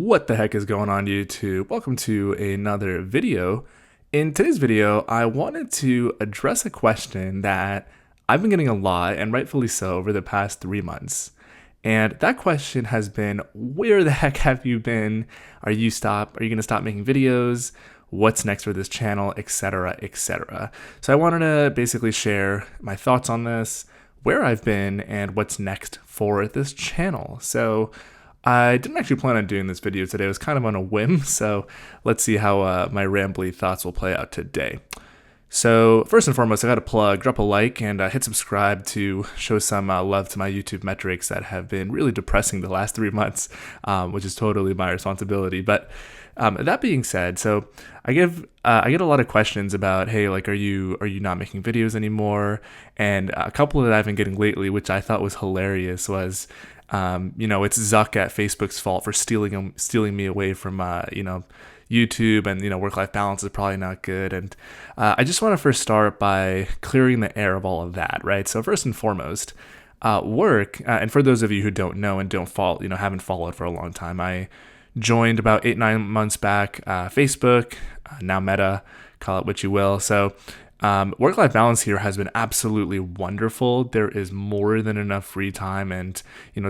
What the heck is going on, YouTube? Welcome to another video. In today's video, I wanted to address a question that I've been getting a lot, and rightfully so, over the past 3 months. And that question has been, where the heck have you been? Are you going to stop making videos? What's next for this channel, etc., etc. So I wanted to basically share my thoughts on this, where I've been, and what's next for this channel. So I didn't actually plan on doing this video today. It was kind of on a whim, so let's see how my rambly thoughts will play out today. So first and foremost, I got to plug, drop a like, and hit subscribe to show some love to my YouTube metrics that have been really depressing the last 3 months, which is totally my responsibility. But that being said, so I get a lot of questions about, hey, like, are you not making videos anymore? And a couple that I've been getting lately, which I thought was hilarious, was it's Zuck at Facebook's fault for stealing me away from, YouTube, and, work-life balance is probably not good. And I just want to first start by clearing the air of all of that, right? So first and foremost, work, and for those of you who don't know and don't follow, haven't followed for a long time, I joined about 8-9 months back, Facebook, now Meta, call it what you will. So work-life balance here has been absolutely wonderful. There is more than enough free time and,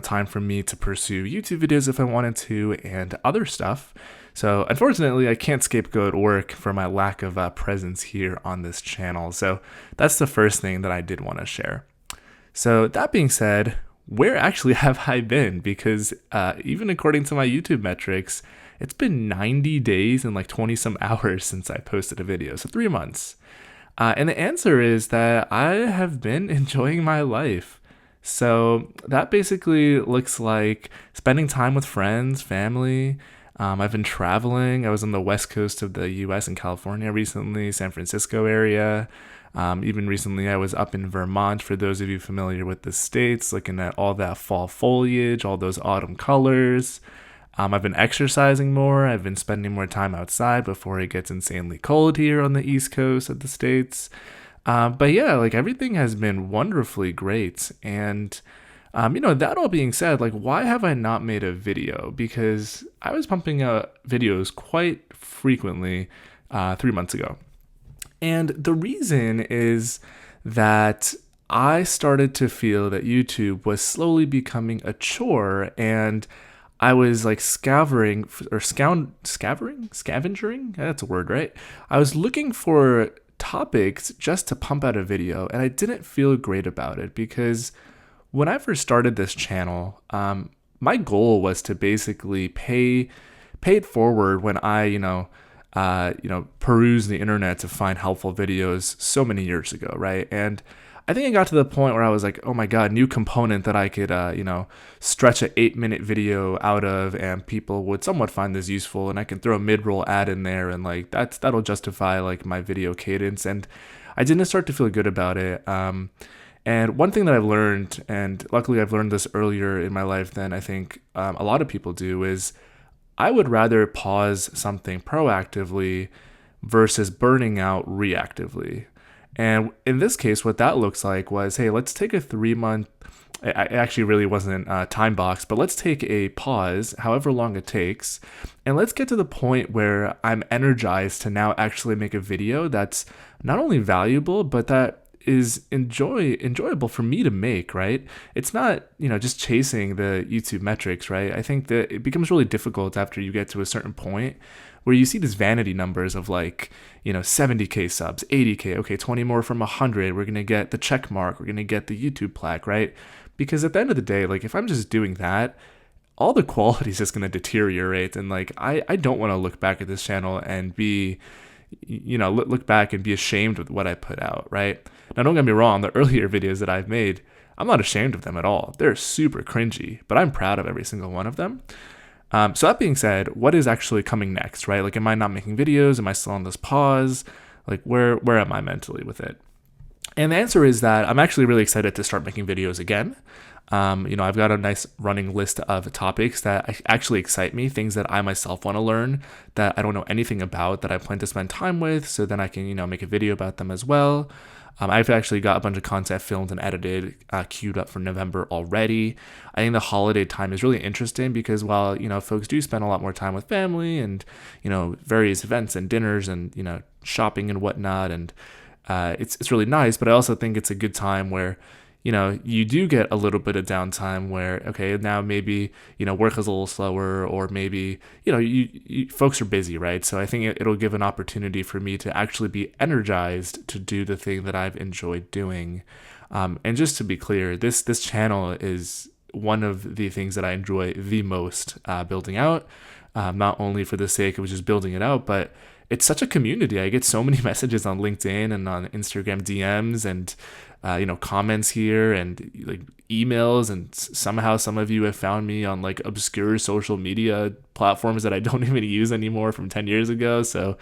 time for me to pursue YouTube videos if I wanted to and other stuff. So unfortunately, I can't scapegoat work for my lack of presence here on this channel. So that's the first thing that I did want to share. So that being said, where actually have I been? Because even according to my YouTube metrics, it's been 90 days and like 20 some hours since I posted a video. So 3 months. And the answer is that I have been enjoying my life. So that basically looks like spending time with friends, family. I've been traveling. I was on the west coast of the US in California recently, San Francisco area. Even recently I was up in Vermont, for those of you familiar with the states, looking at all that fall foliage, all those autumn colors. I've been exercising more. I've been spending more time outside before it gets insanely cold here on the East Coast of the States. But yeah, like, everything has been wonderfully great. And, that all being said, like, why have I not made a video? Because I was pumping out videos quite frequently 3 months ago. And the reason is that I started to feel that YouTube was slowly becoming a chore, and I was like scavenging, that's a word, right? I was looking for topics just to pump out a video, and I didn't feel great about it, because when I first started this channel, my goal was to basically pay it forward when I, peruse the internet to find helpful videos so many years ago, right? And I think I got to the point where I was like, oh my God, new component that I could, stretch an 8-minute video out of, and people would somewhat find this useful, and I can throw a mid-roll ad in there, and like that'll justify like my video cadence. And I didn't start to feel good about it. And one thing that I've learned, and luckily I've learned this earlier in my life than I think a lot of people do, is I would rather pause something proactively versus burning out reactively. And in this case, what that looks like was, hey, let's take a 3-month, it actually really wasn't time boxed, but let's take a pause, however long it takes, and let's get to the point where I'm energized to now actually make a video that's not only valuable, but that is enjoyable for me to make, right? It's not, just chasing the YouTube metrics, right? I think that it becomes really difficult after you get to a certain point where you see these vanity numbers of like, 70K subs, 80K, okay, 20 more from 100, we're going to get the check mark, we're going to get the YouTube plaque, right? Because at the end of the day, like, if I'm just doing that, all the quality is just going to deteriorate. And like, I don't want to look back at this channel and be, look back and be ashamed of what I put out, right? Now, don't get me wrong, the earlier videos that I've made, I'm not ashamed of them at all. They're super cringy, but I'm proud of every single one of them. So that being said, what is actually coming next, right? Like, am I not making videos? Am I still on this pause? Like, where am I mentally with it? And the answer is that I'm actually really excited to start making videos again. I've got a nice running list of topics that actually excite me, things that I myself want to learn that I don't know anything about, that I plan to spend time with, so then I can, make a video about them as well. I've actually got a bunch of content filmed and edited, queued up for November already. I think the holiday time is really interesting because while, folks do spend a lot more time with family and, various events and dinners and, shopping and whatnot, and it's really nice, but I also think it's a good time where, you do get a little bit of downtime where, okay, now maybe, work is a little slower, or maybe, folks are busy, right? So I think it'll give an opportunity for me to actually be energized to do the thing that I've enjoyed doing. And just to be clear, this channel is one of the things that I enjoy the most building out, not only for the sake of just building it out, but it's such a community. I get so many messages on LinkedIn and on Instagram DMs and comments here and like emails, and somehow some of you have found me on like obscure social media platforms that I don't even use anymore from 10 years ago. So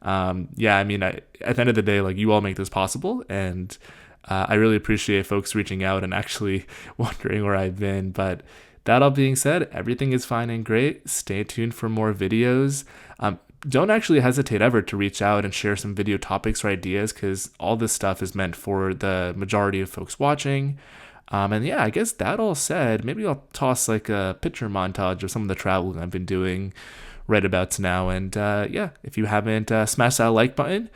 yeah, I mean, at the end of the day, like, you all make this possible, and I really appreciate folks reaching out and actually wondering where I've been. But that all being said, everything is fine and great. Stay tuned for more videos. Don't actually hesitate ever to reach out and share some video topics or ideas, because all this stuff is meant for the majority of folks watching. And yeah, I guess that all said, maybe I'll toss like a picture montage of some of the traveling I've been doing right about now. And yeah, if you haven't smashed that like button,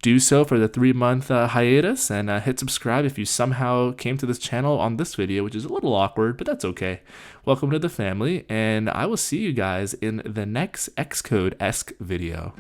do so for the 3-month hiatus, and hit subscribe if you somehow came to this channel on this video, which is a little awkward, but that's okay. Welcome to the family, and I will see you guys in the next Xcode-esque video.